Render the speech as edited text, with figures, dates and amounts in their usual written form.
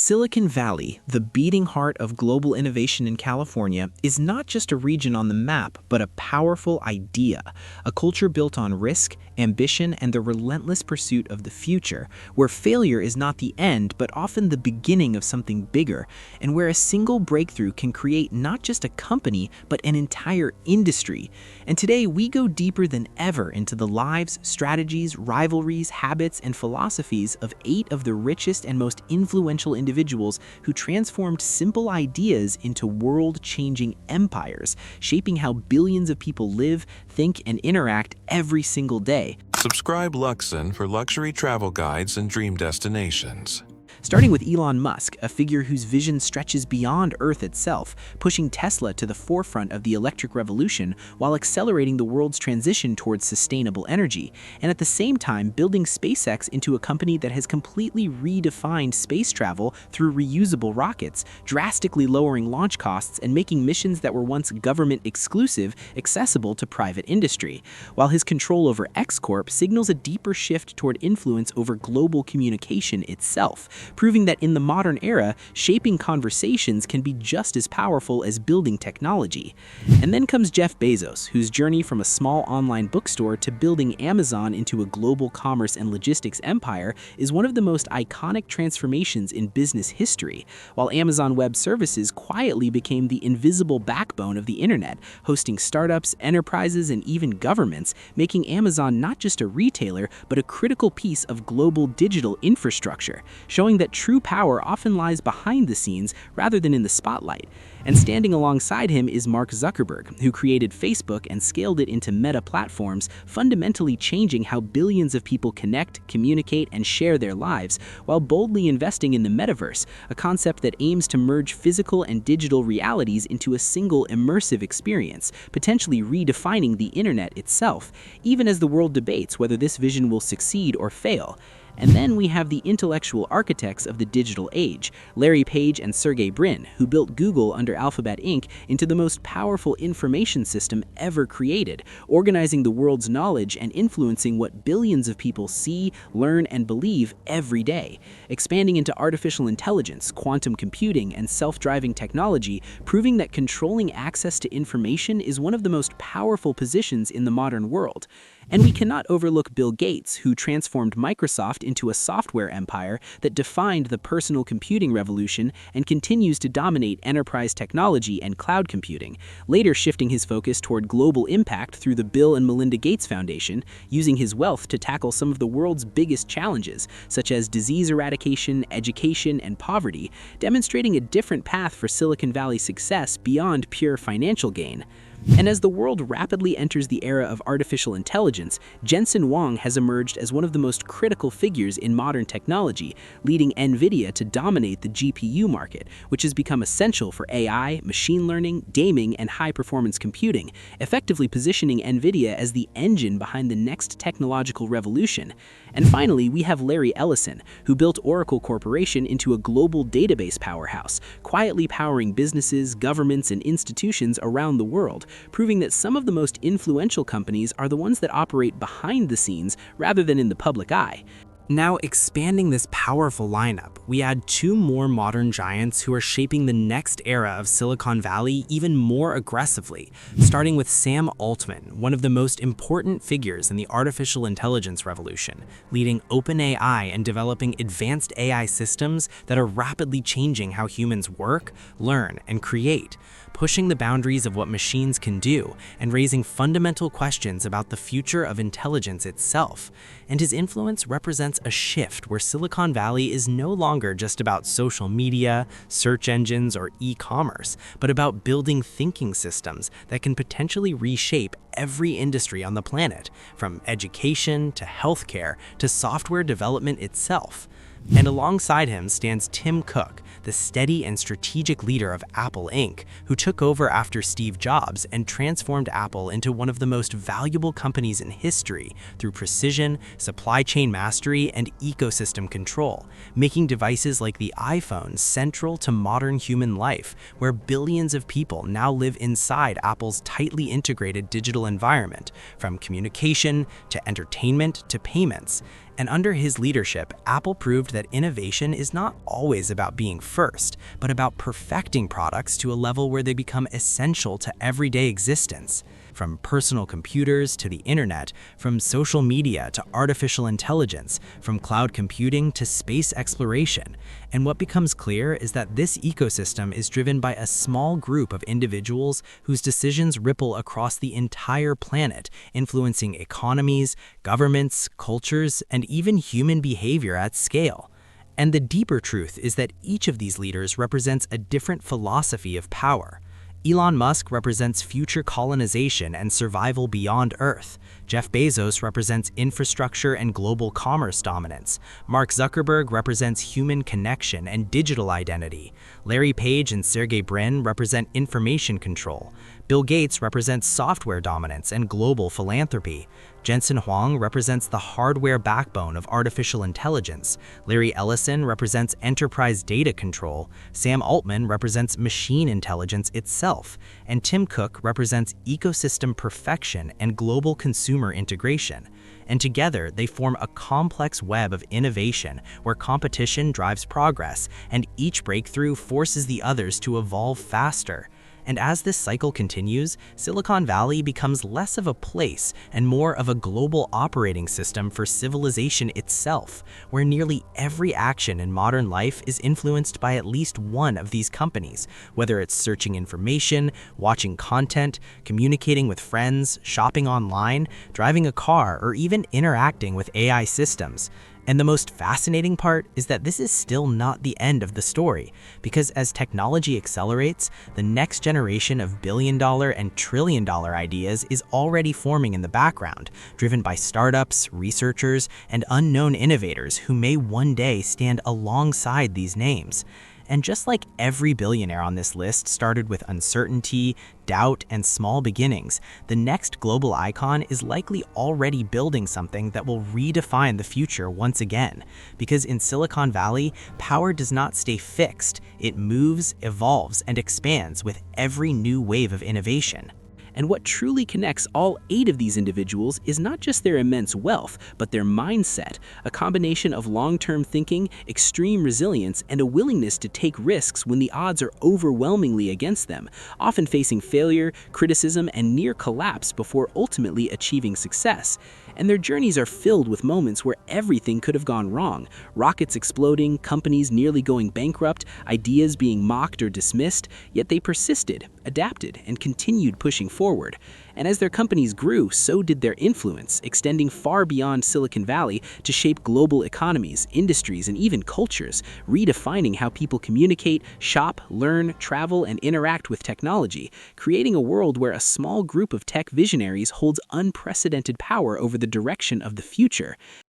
Silicon Valley, the beating heart of global innovation in California, is not just a region on the map, but a powerful idea, a culture built on risk, ambition, and the relentless pursuit of the future, where failure is not the end, but often the beginning of something bigger, and where a single breakthrough can create not just a company, but an entire industry. And today, we go deeper than ever into the lives, strategies, rivalries, habits, and philosophies of 8 of the richest and most influential individuals who transformed simple ideas into world-changing empires, shaping how billions of people live, think, and interact every single day. Subscribe Luxon for luxury travel guides and dream destinations. Starting with Elon Musk, a figure whose vision stretches beyond Earth itself, pushing Tesla to the forefront of the electric revolution while accelerating the world's transition towards sustainable energy, and at the same time building SpaceX into a company that has completely redefined space travel through reusable rockets, drastically lowering launch costs and making missions that were once government-exclusive accessible to private industry, while his control over X Corp signals a deeper shift toward influence over global communication itself, proving that in the modern era, shaping conversations can be just as powerful as building technology. And then comes Jeff Bezos, whose journey from a small online bookstore to building Amazon into a global commerce and logistics empire is one of the most iconic transformations in business history, while Amazon Web Services quietly became the invisible backbone of the internet, hosting startups, enterprises, and even governments, making Amazon not just a retailer, but a critical piece of global digital infrastructure, showing that true power often lies behind the scenes rather than in the spotlight. And standing alongside him is Mark Zuckerberg, who created Facebook and scaled it into Meta platforms, fundamentally changing how billions of people connect, communicate, and share their lives, while boldly investing in the metaverse, a concept that aims to merge physical and digital realities into a single immersive experience, potentially redefining the internet itself, even as the world debates whether this vision will succeed or fail. And then we have the intellectual architects of the digital age, Larry Page and Sergey Brin, who built Google under Alphabet Inc. into the most powerful information system ever created, organizing the world's knowledge and influencing what billions of people see, learn, and believe every day, expanding into artificial intelligence, quantum computing, and self-driving technology, proving that controlling access to information is one of the most powerful positions in the modern world. And we cannot overlook Bill Gates, who transformed Microsoft into a software empire that defined the personal computing revolution and continues to dominate enterprise technology and cloud computing, later shifting his focus toward global impact through the Bill and Melinda Gates Foundation, using his wealth to tackle some of the world's biggest challenges, such as disease eradication, education, and poverty, demonstrating a different path for Silicon Valley success beyond pure financial gain. And as the world rapidly enters the era of artificial intelligence, Jensen Huang has emerged as one of the most critical figures in modern technology, leading NVIDIA to dominate the GPU market, which has become essential for AI, machine learning, gaming, and high-performance computing, effectively positioning NVIDIA as the engine behind the next technological revolution. And finally, we have Larry Ellison, who built Oracle Corporation into a global database powerhouse, quietly powering businesses, governments, and institutions around the world, proving that some of the most influential companies are the ones that operate behind the scenes rather than in the public eye. Now, expanding this powerful lineup, we add 2 more modern giants who are shaping the next era of Silicon Valley even more aggressively, starting with Sam Altman, one of the most important figures in the artificial intelligence revolution, leading OpenAI and developing advanced AI systems that are rapidly changing how humans work, learn, and create, pushing the boundaries of what machines can do and raising fundamental questions about the future of intelligence itself. And his influence represents a shift where Silicon Valley is no longer just about social media, search engines, or e-commerce, but about building thinking systems that can potentially reshape every industry on the planet, from education to healthcare to software development itself. And alongside him stands Tim Cook, the steady and strategic leader of Apple Inc., who took over after Steve Jobs and transformed Apple into one of the most valuable companies in history through precision, supply chain mastery, and ecosystem control, making devices like the iPhone central to modern human life, where billions of people now live inside Apple's tightly integrated digital environment, from communication to entertainment to payments. And under his leadership, Apple proved that innovation is not always about being first, but about perfecting products to a level where they become essential to everyday existence. From personal computers to the internet, from social media to artificial intelligence, from cloud computing to space exploration. And what becomes clear is that this ecosystem is driven by a small group of individuals whose decisions ripple across the entire planet, influencing economies, governments, cultures, and even human behavior at scale. And the deeper truth is that each of these leaders represents a different philosophy of power. Elon Musk represents future colonization and survival beyond Earth. Jeff Bezos represents infrastructure and global commerce dominance. Mark Zuckerberg represents human connection and digital identity. Larry Page and Sergey Brin represent information control. Bill Gates represents software dominance and global philanthropy. Jensen Huang represents the hardware backbone of artificial intelligence. Larry Ellison represents enterprise data control. Sam Altman represents machine intelligence itself. And Tim Cook represents ecosystem perfection and global consumer integration. And together, they form a complex web of innovation where competition drives progress, and each breakthrough forces the others to evolve faster. And as this cycle continues, Silicon Valley becomes less of a place and more of a global operating system for civilization itself, where nearly every action in modern life is influenced by at least one of these companies, whether it's searching information, watching content, communicating with friends, shopping online, driving a car, or even interacting with AI systems. And the most fascinating part is that this is still not the end of the story, because as technology accelerates, the next generation of billion-dollar and trillion-dollar ideas is already forming in the background, driven by startups, researchers, and unknown innovators who may one day stand alongside these names. And just like every billionaire on this list started with uncertainty, doubt, and small beginnings, the next global icon is likely already building something that will redefine the future once again. Because in Silicon Valley, power does not stay fixed. It moves, evolves, and expands with every new wave of innovation. And what truly connects all 8 of these individuals is not just their immense wealth, but their mindset, a combination of long-term thinking, extreme resilience, and a willingness to take risks when the odds are overwhelmingly against them, often facing failure, criticism, and near collapse before ultimately achieving success. And their journeys are filled with moments where everything could have gone wrong. Rockets exploding, companies nearly going bankrupt, ideas being mocked or dismissed, yet they persisted, adapted, and continued pushing forward. And as their companies grew, so did their influence, extending far beyond Silicon Valley to shape global economies, industries, and even cultures, redefining how people communicate, shop, learn, travel, and interact with technology, creating a world where a small group of tech visionaries holds unprecedented power over the direction of the future.